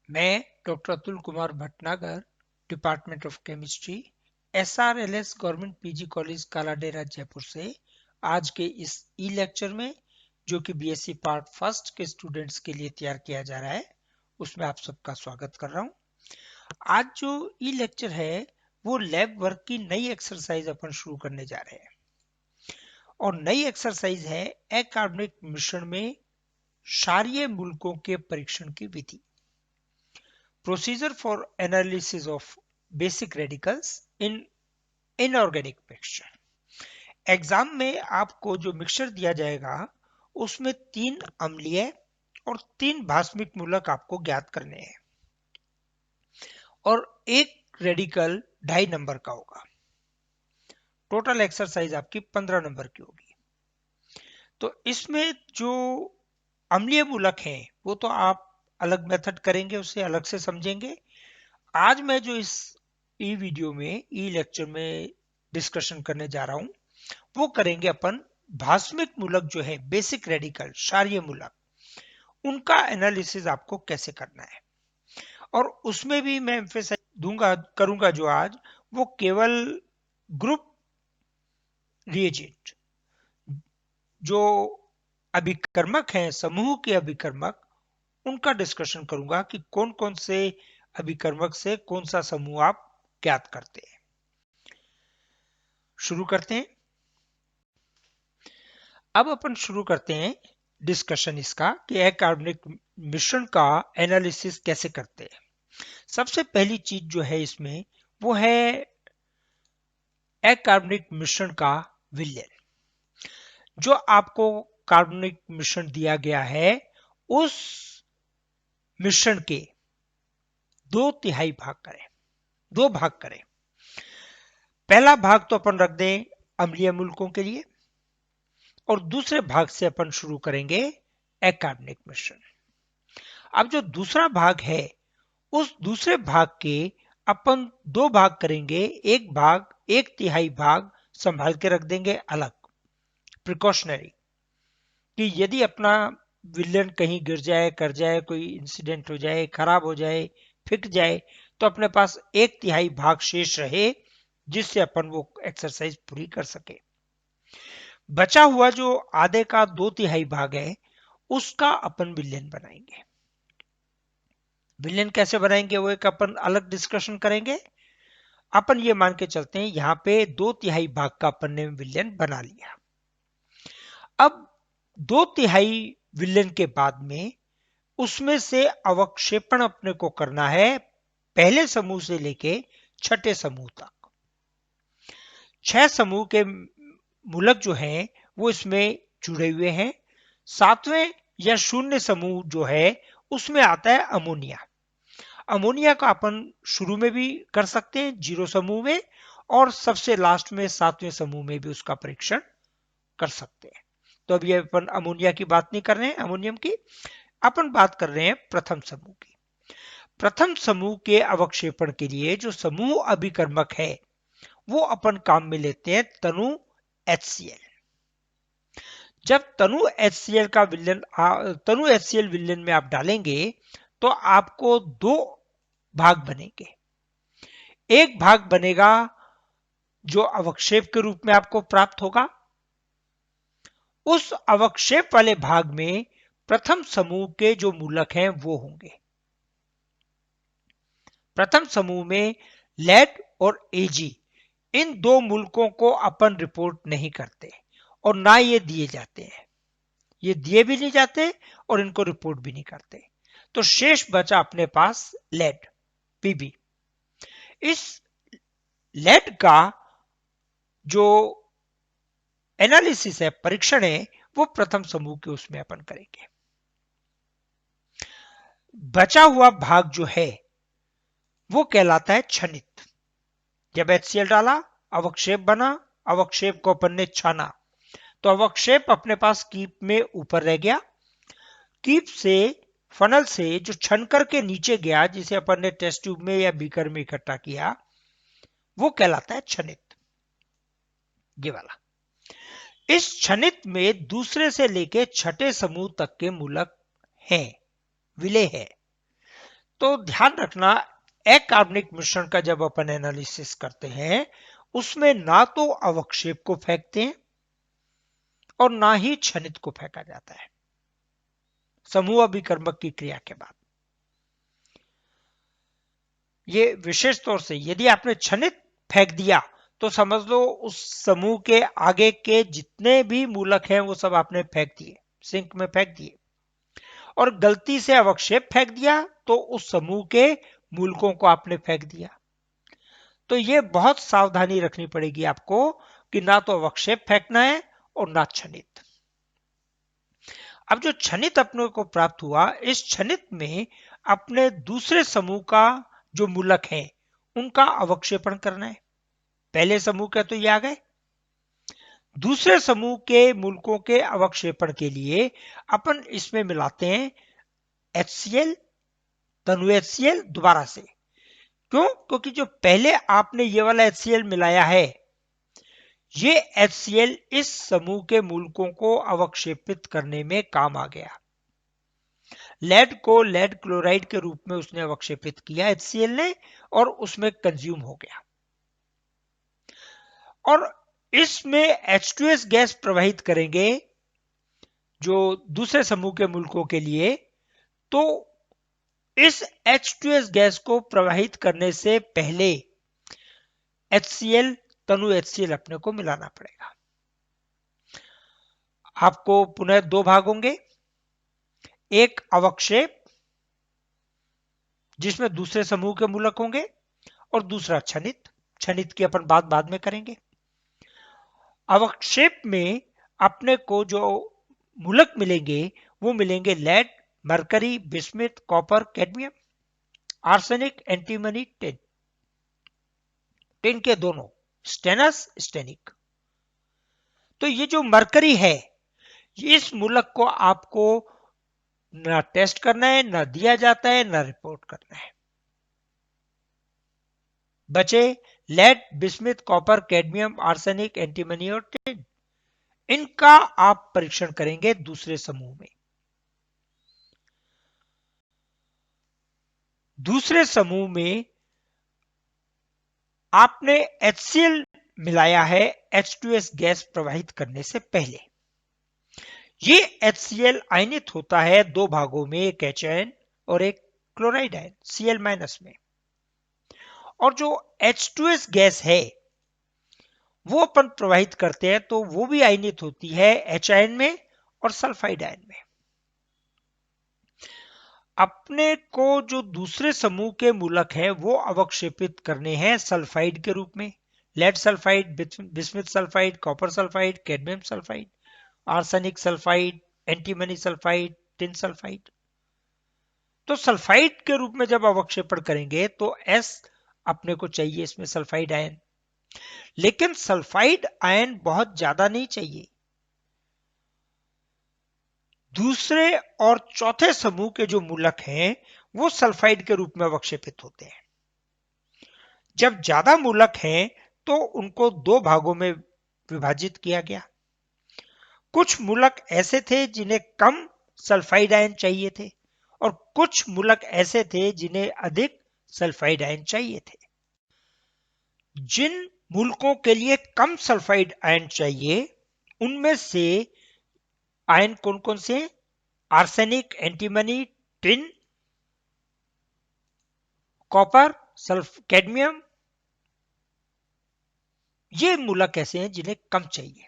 मैं doctor Atul Kumar Bhatnagar, department of chemistry, SRLS government PG college Kaladera Jaipur से आज के इस ई लेक्चर में, जो कि बीएससी पार्ट फर्स्ट के स्टूडेंट्स के लिए तैयार किया जा रहा है, उसमें आप सबका स्वागत कर रहा हूं। आज जो ई लेक्चर है वो लैब वर्क की नई एक्सरसाइज अपन शुरू करने जा रहे हैं और नई एक्सरसाइज है अकार्बनिक मिश्रण में क्षारीय मूलकों के परीक्षण की विधि। Procedure for analysis of basic radicals in inorganic mixture। Exam में आपको जो मिक्सचर दिया जाएगा उसमें 3 अम्लीय और 3 भास्मिक मूलक आपको ज्ञात करने हैं और एक रेडिकल 2.5 नंबर का होगा। टोटल एक्सरसाइज आपकी 15 नंबर की होगी। तो इसमें जो अम्लीय मूलक हैं वो तो आप अलग मेथड करेंगे, उससे अलग से समझेंगे। आज मैं जो इस ई वीडियो में, ई लेक्चर में डिस्कशन करने जा रहा हूं वो करेंगे अपन भास्मिक मूलक जो है, बेसिक रेडिकल क्षारीय मूलक, उनका एनालिसिस आपको कैसे करना है। और उसमें भी मैं एम्फेसाइज करूंगा जो आज, वो केवल ग्रुप रिएजेंट जो अभिकर्मक हैं, समूह के अभिकर्मक, उनका डिस्कशन करूंगा कि कौन कौन से अभिकर्मक से कौन सा समूह आप ज्ञात करते हैं। शुरू करते हैं। अब अपन शुरू करते हैं डिस्कशन इसका कि अकार्बनिक मिश्रण का एनालिसिस कैसे करते हैं। सबसे पहली चीज जो है इसमें वो है अकार्बनिक मिश्रण का विलयन। जो आपको कार्बनिक मिश्रण दिया गया है उस मिश्रण के 2/3 भाग करें, 2 भाग करें। पहला भाग तो अपन रख दें अम्लीय मूलकों के लिए और दूसरे भाग से अपन शुरू करेंगे अकार्बनिक मिश्रण। अब जो दूसरा भाग है उस दूसरे भाग के अपन 2 भाग करेंगे। एक भाग, 1/3 भाग संभाल के रख देंगे अलग, प्रिकॉशनरी, कि यदि अपना विलयन कहीं गिर जाए, कर जाए, कोई इंसिडेंट हो जाए, खराब हो जाए, फिक जाए, तो अपने पास 1/3 भाग शेष रहे जिससे अपन वो एक्सरसाइज पूरी कर सके। बचा हुआ जो आधे का 2/3 भाग है उसका अपन विलयन बनाएंगे। विलयन कैसे बनाएंगे वो एक अपन अलग डिस्कशन करेंगे। अपन ये मान के चलते हैं यहां पे 2/3 भाग का अपन ने विलयन बना लिया। अब 2/3 विलयन के बाद में उसमें से अवक्षेपण अपने को करना है पहले समूह से लेके छठे समूह तक। 6 समूह के मूलक जो हैं वो इसमें जुड़े हुए हैं। 7वें या 0 समूह जो है उसमें आता है अमोनिया। अमोनिया का अपन शुरू में भी कर सकते हैं 0 समूह में, और सबसे लास्ट में 7वें समूह में भी उसका परीक्षण कर सकते हैं। तो अब ये अपन अमोनिया की बात नहीं कर रहे हैं, अमोनियम की अपन बात कर रहे हैं प्रथम समूह की। प्रथम समूह के अवक्षेपण के लिए जो समूह अभिकर्मक है वो अपन काम में लेते हैं तनु HCl। जब तनु HCl का विलयन, तनु HCl विलयन में आप डालेंगे तो आपको 2 भाग बनेंगे। एक भाग बनेगा जो अवक्षेप के रूप में आपको प्राप्त होगा। उस अवक्षेप वाले भाग में प्रथम समूह के जो मूलक हैं वो होंगे। प्रथम समूह में लेड और Ag, इन 2 मूलकों को अपन रिपोर्ट नहीं करते और ना ये दिए जाते हैं। ये दिए भी नहीं जाते और इनको रिपोर्ट भी नहीं करते। तो शेष बचा अपने पास लेड, Pb। इस लेड का जो एनालिसिस है, परीक्षण है, वो प्रथम समूह के उसमें अपन करेंगे। बचा हुआ भाग जो है वो कहलाता है छनित। जब HCl डाला, अवक्षेप बना, अवक्षेप को अपन ने छाना तो अवक्षेप अपने पास कीप में ऊपर रह गया। कीप से, फनल से जो छन करके नीचे गया, जिसे अपन ने टेस्ट ट्यूब में या बीकर में इकट्ठा किया, वो कहलाता है छनित। ये वाला। इस छनित में दूसरे से लेके छठे समूह तक के मूलक हैं, विलेय है। तो ध्यान रखना, अकार्बनिक मिश्रण का जब अपन एनालिसिस करते हैं उसमें ना तो अवक्षेप को फेंकते हैं और ना ही क्षनित को फेंका जाता है समूह अभिकर्मक की क्रिया के बाद। ये विशेष तौर से यदि आपने क्षनित फेंक दिया तो समझ लो उस समूह के आगे के जितने भी मूलक हैं वो सब आपने फेंक दिए, सिंक में फेंक दिए। और गलती से अवक्षेप फेंक दिया तो उस समूह के मूलकों को आपने फेंक दिया। तो ये बहुत सावधानी रखनी पड़ेगी आपको कि ना तो अवक्षेप फेंकना है और ना क्षनित। अब जो क्षनित अपने को प्राप्त हुआ, इस क्षनित में अपने दूसरे समूह का जो मूलक है उनका अवक्षेपण करना है। पहले समूह के तो ये आ गए, दूसरे समूह के मूलकों के अवक्षेपण के लिए अपन इसमें मिलाते हैं HCl, तनु HCl दोबारा से। क्यों? क्योंकि जो पहले आपने ये वाला HCl मिलाया है, ये HCl इस समूह के मूलकों को अवक्षेपित करने में काम आ गया। लेड को लेड क्लोराइड के रूप में उसने अवक्षेपित किया HCl ने, और उसमें कंज्यूम हो गया। और इसमें H2S गैस प्रवाहित करेंगे जो दूसरे समूह के मूलकों के लिए, तो इस H2S गैस को प्रवाहित करने से पहले HCl, तनु HCl अपने को मिलाना पड़ेगा। आपको पुनः दो भाग होंगे, एक अवक्षेप जिसमें दूसरे समूह के मूलक होंगे, और दूसरा क्षनित। क्षनित की अपन बात बाद में करेंगे। अवक्षेप में अपने को जो मूलक मिलेंगे वो मिलेंगे lead, mercury, bismuth, copper, cadmium, arsenic, antimony, tin. Tin के दोनों, स्टेनस, स्टेनिक। तो ये जो मरकरी है, इस मूलक को आपको ना टेस्ट करना है, ना दिया जाता है, ना रिपोर्ट करना है। बचे lead, bismuth, copper, cadmium, arsenic, antimony और टिन। इनका आप परीक्षण करेंगे दूसरे समूह में। दूसरे समूह में आपने HCl मिलाया है H2S गैस प्रवाहित करने से पहले। ये HCl आयनित होता है दो भागों में, एक H आयन और एक क्लोराइड आयन Cl- में। और जो H2S गैस है वो अपन प्रवाहित करते हैं तो वो भी आयनित होती है H आयन में और सल्फाइड आयन में। अपने को जो दूसरे समूह के मूलक हैं वो अवक्षेपित करने हैं सल्फाइड के रूप में। Lead sulphide, bismuth sulphide, copper sulphide, cadmium sulphide, arsenic sulphide, antimony sulphide, tin sulphide. तो सल्फाइड के रूप में जब अवक्षेपण करेंगे तो S अपने को चाहिए इसमें सल्फाइड आयन, लेकिन सल्फाइड आयन बहुत ज्यादा नहीं चाहिए। दूसरे और चौथे समूह के जो मूलक हैं वो सल्फाइड के रूप में अवक्षेपित होते हैं। जब ज्यादा मूलक हैं तो उनको दो भागों में विभाजित किया गया। कुछ मूलक ऐसे थे जिन्हें कम सल्फाइड आयन चाहिए थे, और कुछ मूलक ऐसे थे जिन्हें अधिक सल्फाइड आयन चाहिए थे। जिन मूलकों के लिए कम सल्फाइड आयन चाहिए उनमें से आयन कौन कौन से? Arsenic, antimony, tin, copper, cadmium. ये मूलक ऐसे हैं जिन्हें कम चाहिए,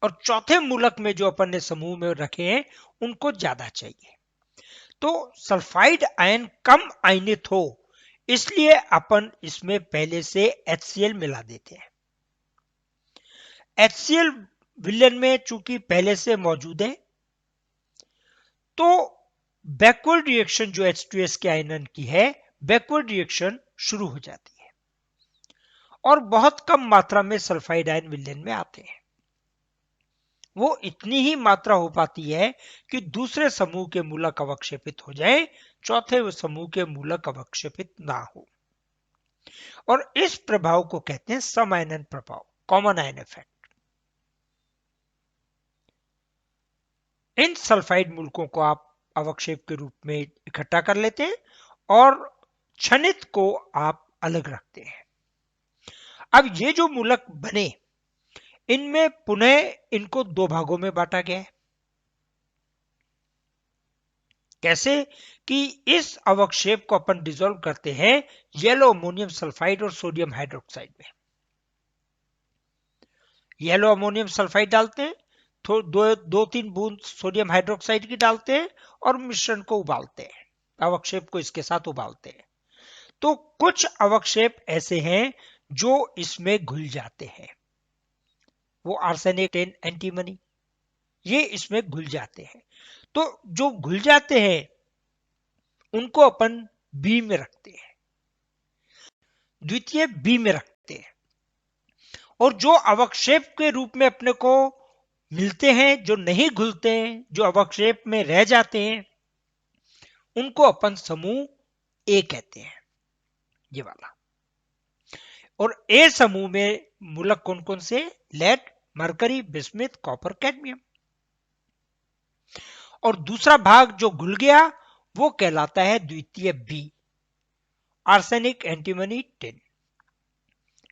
और चौथे मूलक में जो अपन ने समूह में रखे हैं उनको ज्यादा चाहिए। तो सल्फाइड आयन कम आयनित हो इसलिए अपन इसमें पहले से HCl मिला देते हैं। HCl विलयन में चूंकि पहले से मौजूद है तो बैकवर्ड रिएक्शन जो H2S के आयनन की है, बैकवर्ड रिएक्शन शुरू हो जाती है और बहुत कम मात्रा में सल्फाइड आयन विलयन में आते हैं। वो इतनी ही मात्रा हो पाती है कि दूसरे समूह के मूलक अवक्षेपित हो जाए, चौथे समूह के मूलक अवक्षेपित ना हो। और इस प्रभाव को कहते हैं सम आयनन प्रभाव, कॉमन आयन इफेक्ट। इन सल्फाइड मूलकों को आप अवक्षेप के रूप में इकट्ठा कर लेते हैं और क्षणित को आप अलग रखते हैं। अब ये जो मूलक बने, इनमें पुनः इनको दो भागों में बांटा गया है। कैसे कि इस अवक्षेप को अपन डिसॉल्व करते हैं येलो अमोनियम सल्फाइड और सोडियम हाइड्रोक्साइड में। येलो अमोनियम सल्फाइड डालते हैं, दो तीन बूंद सोडियम हाइड्रोक्साइड की डालते हैं और मिश्रण को उबालते हैं, अवक्षेप को इसके साथ उबालते हैं। तो कुछ अवक्षेप ऐसे हैं जो इसमें घुल जाते हैं, वो आर्सेनिक एंटीमनी, ये इसमें घुल जाते हैं। तो जो घुल जाते हैं उनको अपन बी में रखते हैं, द्वितीय बी में रखते हैं। और जो अवक्षेप के रूप में अपने को मिलते हैं, जो नहीं घुलते हैं, जो अवक्षेप में रह जाते हैं, उनको अपन समूह ए कहते हैं, ये वाला। और ए समूह में मूलक कौन कौन से? Lead, mercury, bismuth, copper, cadmium. और दूसरा भाग जो घुल गया वो कहलाता है द्वितीय बी, आर्सेनिक, एंटीमनी, टिन।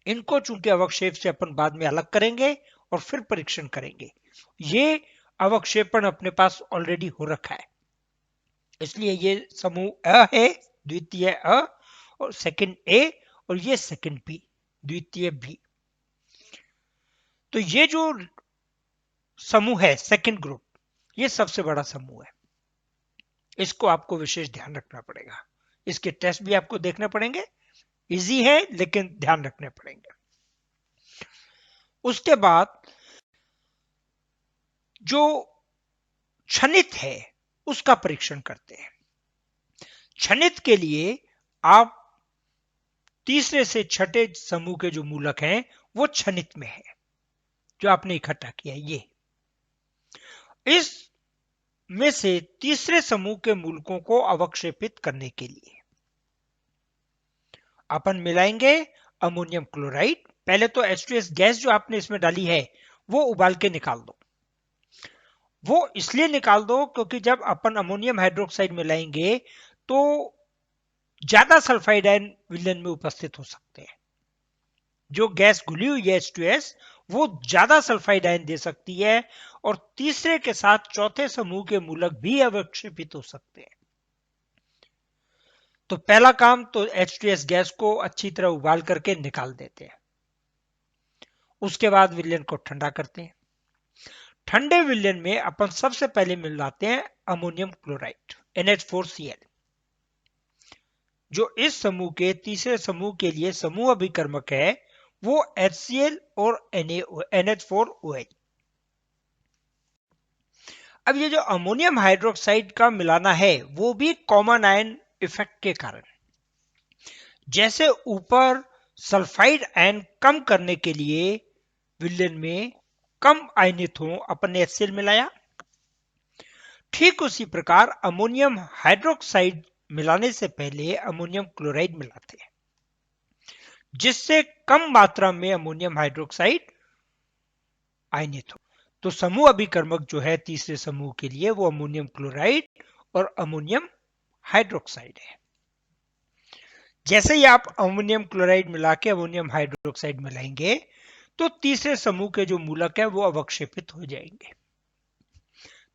इनको चूंकि अवक्षेप से अपन बाद में अलग करेंगे और फिर परीक्षण करेंगे, ये अवक्षेपण अपने पास ऑलरेडी हो रखा है, इसलिए ये समूह अ है, द्वितीय अ, और सेकंड ए, और ये सेकंड बी, द्वितीय बी। तो ये जो समूह है सेकंड ग्रुप, ये सबसे बड़ा समूह है, इसको आपको विशेष ध्यान रखना पड़ेगा। इसके टेस्ट भी आपको देखने पड़ेंगे, इजी है लेकिन ध्यान रखने पड़ेंगे। उसके बाद जो क्षणित है उसका परीक्षण करते हैं। क्षणित के लिए आप तीसरे से छठे समूह के जो मूलक हैं वो क्षणित में है, जो आपने इकट्ठा किया है। ये इस में से तीसरे समूह के मूलकों को अवक्षेपित करने के लिए अपन मिलाएंगे अमोनियम क्लोराइड। पहले तो H2S गैस जो आपने इसमें डाली है वो उबाल के निकाल दो। वो इसलिए निकाल दो क्योंकि जब अपन अमोनियम हाइड्रोक्साइड मिलाएंगे तो ज्यादा सल्फाइड आयन विलयन में उपस्थित हो सकते हैं। जो गैस घुली हुई है H2S, वो ज्यादा सल्फाइड आयन दे सकती है और तीसरे के साथ चौथे समूह के मूलक भी अवक्षेपित हो सकते हैं। तो पहला काम तो H2S गैस को अच्छी तरह उबाल करके निकाल देते हैं। उसके बाद विलयन को ठंडा करते हैं। ठंडे विलयन में अपन सबसे पहले मिलाते हैं अमोनियम क्लोराइड NH4Cl, जो इस समूह के तीसरे समूह के लिए समूह अभिकर्मक है, वो HCl और NH4OH। अब ये जो अमोनियम हाइड्रोक्साइड का मिलाना है वो भी कॉमन आयन इफेक्ट के कारण, जैसे ऊपर सल्फाइड आयन कम करने के लिए विलयन में कम आयनित हो अपन ने HCl मिलाया, ठीक उसी प्रकार अमोनियम हाइड्रोक्साइड मिलाने से पहले अमोनियम क्लोराइड मिलाते हैं, जिससे कम मात्रा में अमोनियम हाइड्रोक्साइड आयनित हो। तो समूह अभिकर्मक जो है तीसरे समूह के लिए वो अमोनियम क्लोराइड और अमोनियम हाइड्रोक्साइड है। जैसे ही आप अमोनियम क्लोराइड मिला के अमोनियम हाइड्रोक्साइड मिलाएंगे तो तीसरे समूह के जो मूलक है वो अवक्षेपित हो जाएंगे।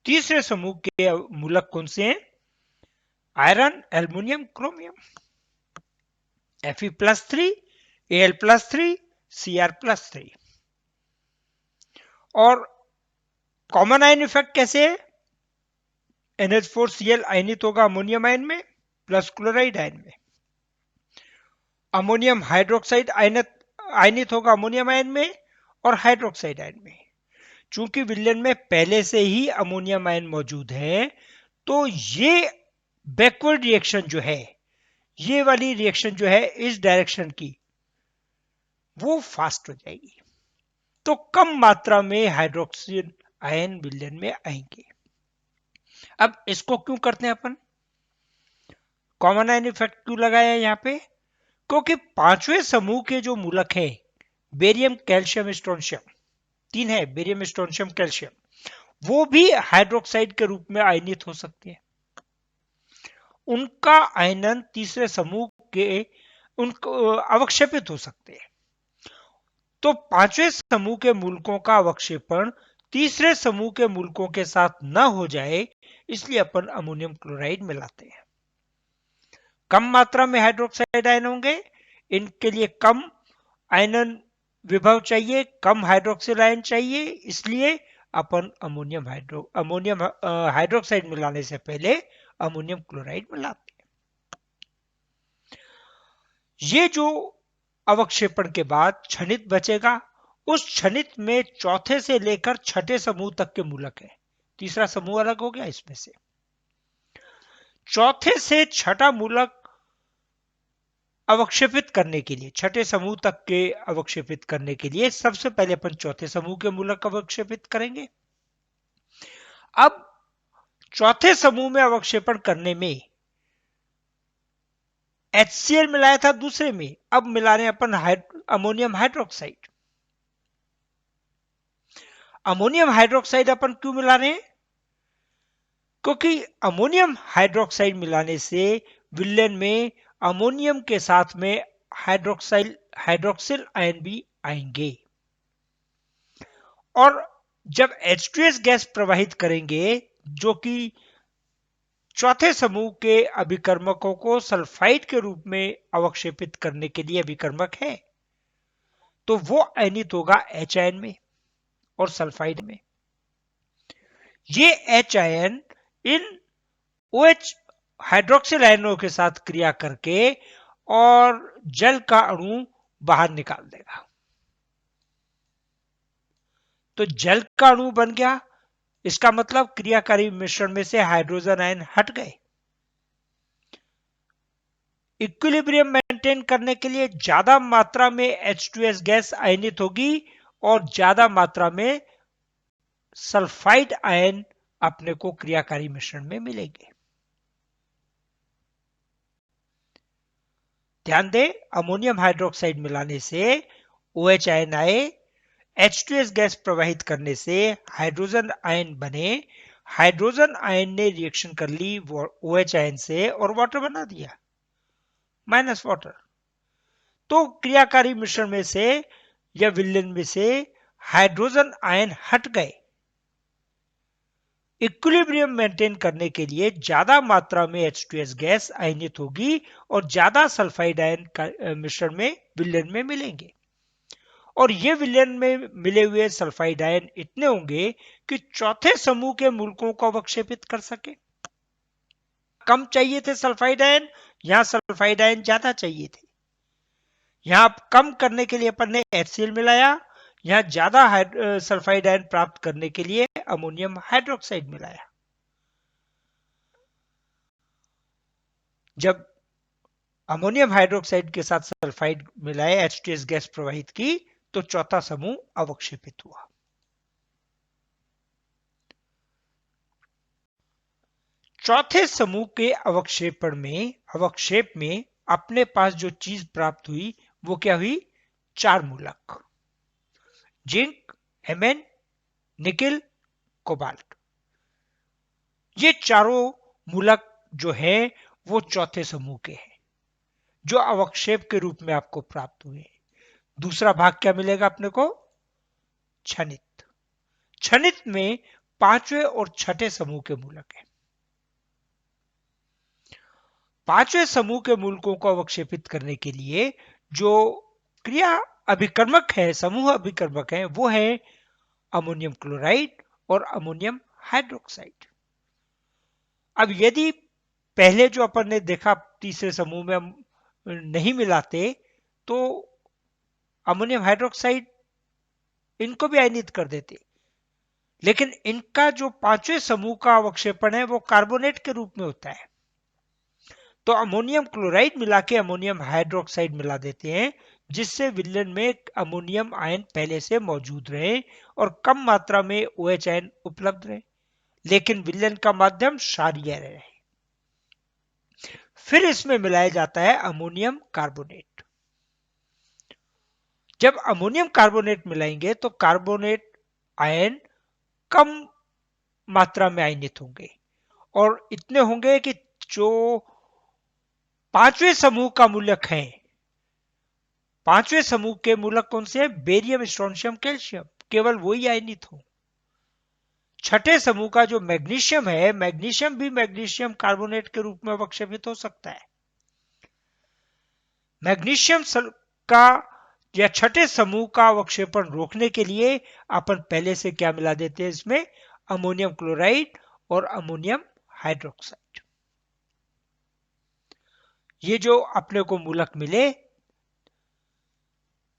तीसरे समूह के मूलक कौन से हैं? Iron, aluminium, chromium, Fe+3, Al+3, Cr+3। और कॉमन आयन इफेक्ट कैसे है? NH4Cl आयनित होगा अमोनियम आयन में प्लस क्लोराइड आयन में, अमोनियम हाइड्रोक्साइड आयनित होगा अमोनियम आयन में और हाइड्रोक्साइड आयन में। चूंकि विलयन में पहले से ही अमोनियम आयन मौजूद है तो ये बैकवर्ड रिएक्शन जो है, ये वाली रिएक्शन जो है इस डायरेक्शन की, वो फास्ट हो जाएगी। तो कम मात्रा में हाइड्रोक्साइड आयन विलयन में आएंगे। अब इसको क्यों करते हैं अपन? कॉमन आयन इफेक्ट क्यों लगाया है यहाँ पे? क्योंकि पांचवें समूह के जो मूलक हैं बेरियम, कैल्शियम, स्ट्रोंशियम, तीन है बेरियम, स्ट्रोंशियम, कैल्शियम, वो भी हाइड्रोक्साइड के रूप में आयनित हो सकते हैं। उनका आयनन तीसरे समूह के उनको अवक्षेपित हो सकते हैं। तो पांचवें समूह के मूलकों का अवक्षेपण तीसरे समूह के मूलकों के साथ न हो जाए, इसलिए अपन अमोनियम क्लोराइड मिलाते हैं। कम मात्रा में हाइड्रोक्साइड आयन होंगे, इनके लिए कम आयनन विभव चाहिए, कम हाइड्रोक्सिल आयन चाहिए, इसलिए अपन अमोनियम हाइड्रोक्साइड मिलाने से पहले अमोनियम क्लोराइड मिलाते हैं। ये जो अवक्षेपण के बाद क्षणित बचेगा, उस क्षणित में चौथे से लेकर छठे समूह तक के मूलक है। तीसरा समूह अलग हो गया इसमें से। चौथे से छठा मूलक अवक्षेपित करने के लिए, छठे समूह तक के अवक्षेपित करने के लिए सबसे पहले अपन चौथे समूह के मूलक अवक्षेपित करेंगे। अब चौथे समूह में अवक्षेपण करने में HCl मिलाया था दूसरे में, अब मिला रहे हैं अपन अमोनियम हाइड्रोक्साइड। अमोनियम हाइड्रोक्साइड अपन क्यों मिला रहे हैं? क्योंकि अमोनियम हाइड्रोक्साइड मिलाने से विलयन में अमोनियम के साथ में हाइड्रोक्सिल आयन भी आएंगे, और जब H2S गैस प्रवाहित करेंगे जो कि चौथे समूह के अभिकर्मकों को सल्फाइड के रूप में अवक्षेपित करने के लिए अभिकर्मक है, तो वो आयनित होगा H आयन में और सल्फाइड में। ये H आयन इन OH हाइड्रोक्सिल आयनों के साथ क्रिया करके और जल का अणु बाहर निकाल देगा। तो जल का अणु बन गया, इसका मतलब क्रियाकारी मिश्रण में से हाइड्रोजन आयन हट गए। इक्विलिब्रियम मेंटेन करने के लिए ज्यादा मात्रा में H2S गैस आयनित होगी और ज्यादा मात्रा में सल्फाइड आयन अपने को क्रियाकारी मिश्रण में मिलेंगे। ध्यान दें, अमोनियम हाइड्रोक्साइड मिलाने से OH आयन आए, H2S गैस प्रवाहित करने से हाइड्रोजन आयन बने, हाइड्रोजन आयन ने रिएक्शन कर ली OH आयन से और वाटर बना दिया, माइनस वाटर। तो क्रियाकारी मिश्रण में से या विलयन में से हाइड्रोजन आयन हट गए। इक्विलिब्रियम मेंटेन करने के लिए ज्यादा मात्रा में H2S गैस आयनित होगी और ज्यादा सल्फाइड आयन मिश्रण में विलयन में मिलेंगे, और ये विलयन में मिले हुए सल्फाइड आयन इतने होंगे कि चौथे समूह के मूलकों को अवक्षेपित कर सके। कम चाहिए थे सल्फाइड आयन, यहां सल्फाइड आयन ज्यादा चाहिए थे। यहां कम करने के लिए अपन ने HCl मिलाया, यहां ज्यादा सल्फाइड आयन प्राप्त करने के लिए अमोनियम हाइड्रोक्साइड मिलाया। जब अमोनियम हाइड्रोक्साइड के साथ सल्फाइड मिलाए, H2S गैस प्रवाहित की, तो चौथा समूह अवक्षेपित हुआ। चौथे समूह के अवक्षेप में अपने पास जो चीज प्राप्त हुई वो क्या हुई? 4 मूलक, जिंक, Mn, निकिल, कोबाल्ट। ये चारों मूलक जो हैं वो चौथे समूह के हैं जो अवक्षेप के रूप में आपको प्राप्त हुए। दूसरा भाग क्या मिलेगा अपने को? क्षणित। क्षणित में पांचवें और छठे समूह के मूलक हैं। पांचवें समूह के मूलकों को अवक्षेपित करने के लिए जो क्रिया अभिकर्मक है, समूह अभिकर्मक है, वो है अमोनियम क्लोराइड और अमोनियम हाइड्रोक्साइड। अब यदि पहले जो अपन ने देखा तीसरे समूह में हम नहीं मिलाते तो अमोनियम हाइड्रोक्साइड इनको भी आयनित कर देते, लेकिन इनका जो पांचवें समूह का अवक्षेपण है वो कार्बोनेट के रूप में होता है। तो अमोनियम क्लोराइड मिला के अमोनियम हाइड्रोक्साइड मिला देते हैं, जिससे विलयन में अमोनियम आयन पहले से मौजूद रहे और कम मात्रा में OH आयन उपलब्ध रहे, लेकिन विलयन का माध्यम क्षारीय रहे। फिर इसमें मिलाया जाता है अमोनियम कार्बोनेट। जब अमोनियम कार्बोनेट मिलाएंगे तो कार्बोनेट आयन कम मात्रा में आयनित होंगे और इतने होंगे कि जो पांचवें समूह का मूलक है, पांचवें समूह के मूलक कौन से हैं? बेरियम, स्ट्रोंशियम, कैल्शियम, केवल वही आयनित हो। छठे समूह का जो मैग्नीशियम है, मैग्नीशियम भी मैग्नीशियम कार्बोनेट के रूप में अवक्षेपित हो सकता है। मैग्नीशियम का या छठे समूह का अवक्षेपण रोकने के लिए अपन पहले से क्या मिला देते हैं इसमें? अमोनियम क्लोराइड और अमोनियम हाइड्रोक्साइड। ये जो अपने को मूलक मिले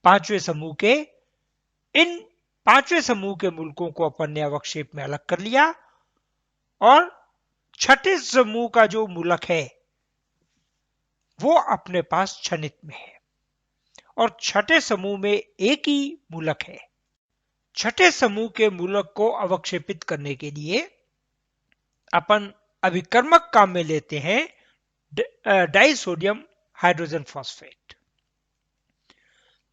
पांचवें समूह के, इन पांचवें समूह के मूलकों को अपन ने अवक्षेप में अलग कर लिया और छठे समूह का जो मूलक है वो अपने पास क्षनित में है और छठे समूह में एक ही मूलक है। छठे समूह के मूलक को अवक्षेपित करने के लिए अपन अभिकर्मक काम में लेते हैं डाइसोडियम हाइड्रोजन फॉस्फेट।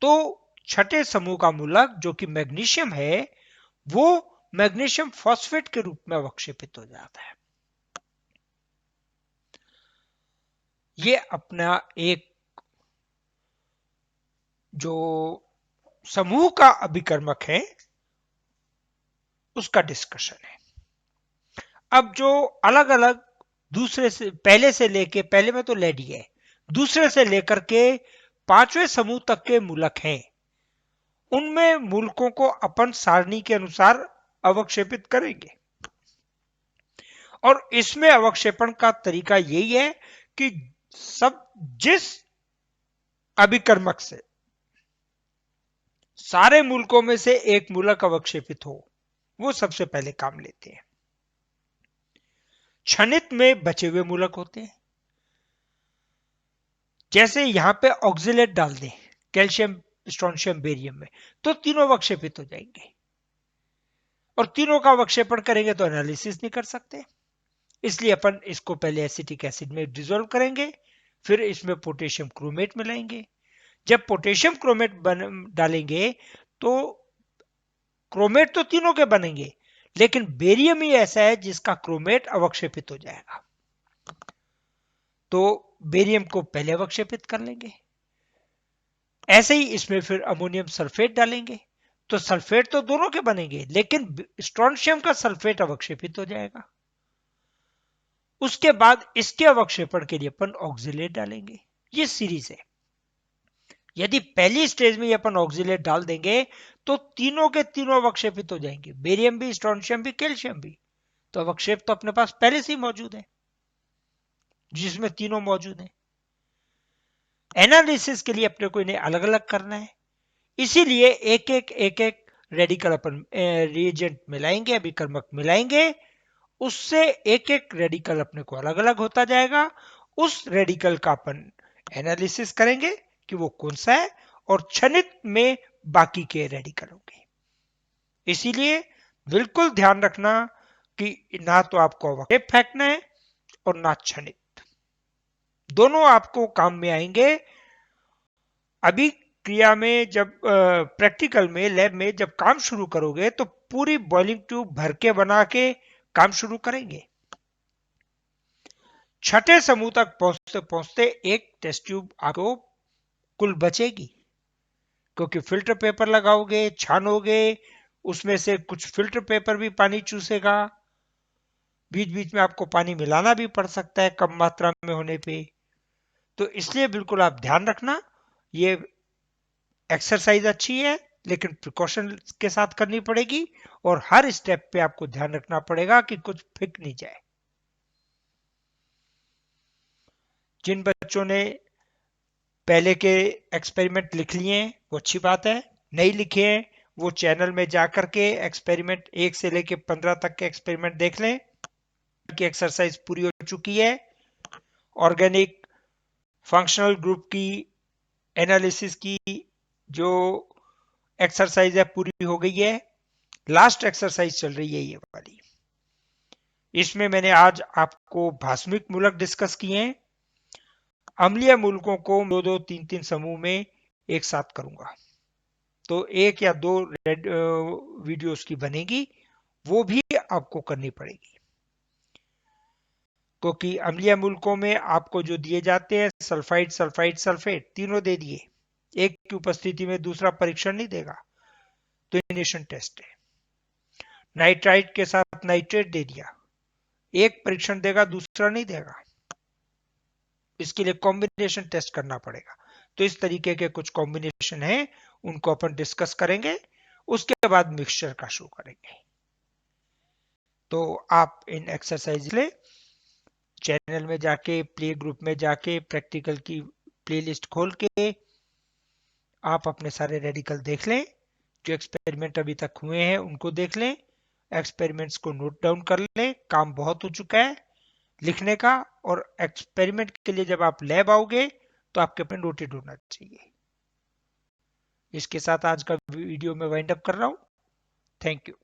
तो छठे समूह का मूलक जो कि मैग्नीशियम है वो मैग्नीशियम फॉस्फेट के रूप में अवक्षेपित हो जाता है। ये अपना एक जो समूह का अभिकर्मक है उसका डिस्कशन है। अब जो अलग अलग दूसरे से पहले में तो ले दिए, दूसरे से लेकर के पांचवें समूह तक के मूलक हैं, उनमें मूलकों को अपन सारणी के अनुसार अवक्षेपित करेंगे और इसमें अवक्षेपण का तरीका यही है कि सब जिस अभिकर्मक से सारे मूलकों में से एक मूलक अवक्षेपित हो वो सबसे पहले काम लेते हैं। क्षनित में बचे हुए मूलक होते हैं, जैसे यहां पे ऑक्सिलेट डाल दें कैल्शियम, स्ट्रोंशियम, बेरियम में, तो तीनों अवक्षेपित हो जाएंगे और तीनों का अवक्षेपण करेंगे तो एनालिसिस नहीं कर सकते, इसलिए अपन इसको पहले एसिटिक एसिड में डिसॉल्व करेंगे, फिर इसमें पोटेशियम क्रोमेट मिलाएंगे। जब पोटेशियम क्रोमेट डालेंगे तो क्रोमेट तो तीनों के बनेंगे, लेकिन बेरियम ही ऐसा है जिसका क्रोमेट अवक्षेपित हो जाएगा, तो बेरियम को पहले अवक्षेपित कर लेंगे। ऐसे ही इसमें फिर अमोनियम सल्फेट डालेंगे तो सल्फेट तो दोनों के बनेंगे, लेकिन स्ट्रोंशियम का सल्फेट अवक्षेपित हो जाएगा। उसके बाद इसके अवक्षेपण के लिए अपन ऑक्सिलेट डालेंगे। ये सीरीज है। यदि पहली स्टेज में अपन ऑक्सिलेट डाल देंगे तो तीनों के तीनों अवक्षेपित हो जाएंगे, बेरियम भी, स्ट्रोंशियम भी, कैल्शियम भी। तो अवक्षेप तो अपने पास पहले से ही मौजूद है जिसमें तीनों मौजूद हैं। एनालिसिस के लिए अपने को इन्हें अलग अलग करना है, इसीलिए एक एक रेडिकल अपन रिएजेंट मिलाएंगे, अभिकर्मक मिलाएंगे, उससे एक एक रेडिकल अपने को अलग अलग होता जाएगा। उस रेडिकल का अपन एनालिसिस करेंगे कि वो कौन सा है और क्षनित में बाकी के रेडिकल होंगे। इसीलिए बिल्कुल ध्यान रखना कि ना तो आपको अवक्षेप फेंकना है और ना क्षनित, दोनों आपको काम में आएंगे। अभी क्रिया में जब प्रैक्टिकल में लैब में जब काम शुरू करोगे तो पूरी बॉइलिंग ट्यूब भर के बना के काम शुरू करेंगे। छठे समूह तक पहुंचते पहुंचते एक टेस्ट ट्यूब आपको कुल बचेगी, क्योंकि फिल्टर पेपर लगाओगे, छानोगे, उसमें से कुछ फिल्टर पेपर भी पानी चूसेगा, बीच बीच में आपको पानी मिलाना भी पड़ सकता है कम मात्रा में होने पे। तो इसलिए बिल्कुल आप ध्यान रखना, ये एक्सरसाइज अच्छी है लेकिन प्रिकॉशन के साथ करनी पड़ेगी और हर स्टेप पे आपको ध्यान रखना पड़ेगा कि कुछ फिक नहीं जाए। जिन बच्चों ने पहले के एक्सपेरिमेंट लिख लिए हैं वो अच्छी बात है, नहीं लिखे हैं वो चैनल में जाकर के एक्सपेरिमेंट 1 से लेके 15 तक के एक्सपेरिमेंट देख लें की एक्सरसाइज पूरी हो चुकी है। ऑर्गेनिक फंक्शनल ग्रुप की एनालिसिस की जो एक्सरसाइज है पूरी हो गई है, लास्ट एक्सरसाइज चल रही है ये वाली। इसमें मैंने आज आपको भास्मिक मूलक डिस्कस किए हैं, अम्लीय मूलकों को 2-2, 3-3 समूह में एक साथ करूंगा, तो 1 या 2 वीडियोस की बनेगी, वो भी आपको करनी पड़ेगी। क्योंकि अम्लीय मूलकों में आपको जो दिए जाते हैं सल्फाइड सल्फाइड सल्फेट तीनों दे दिए, एक की उपस्थिति में दूसरा परीक्षण नहीं देगा, तो इलिमिनेशन टेस्ट है। नाइट्राइट के साथ नाइट्रेट दे दिया, एक परीक्षण देगा दूसरा नहीं देगा, इसके लिए कॉम्बिनेशन टेस्ट करना पड़ेगा। तो इस तरीके के कुछ कॉम्बिनेशन है, उनको अपन डिस्कस करेंगे, उसके बाद मिक्सचर का शो करेंगे। तो आप इन एक्सरसाइज ले चैनल में जाके, प्ले ग्रुप में जाके प्रैक्टिकल की प्लेलिस्ट खोल के आप अपने सारे रेडिकल देख लें, जो एक्सपेरिमेंट अभी तक हुए हैं उनको देख लें, एक्सपेरिमेंट्स को नोट डाउन कर लें। काम बहुत हो चुका है लिखने का, और एक्सपेरिमेंट के लिए जब आप लैब आओगे तो आपके पे नोटेड होना चाहिए। इसके साथ आज का वीडियो में वाइंड अप कर रहा हूं। Thank you.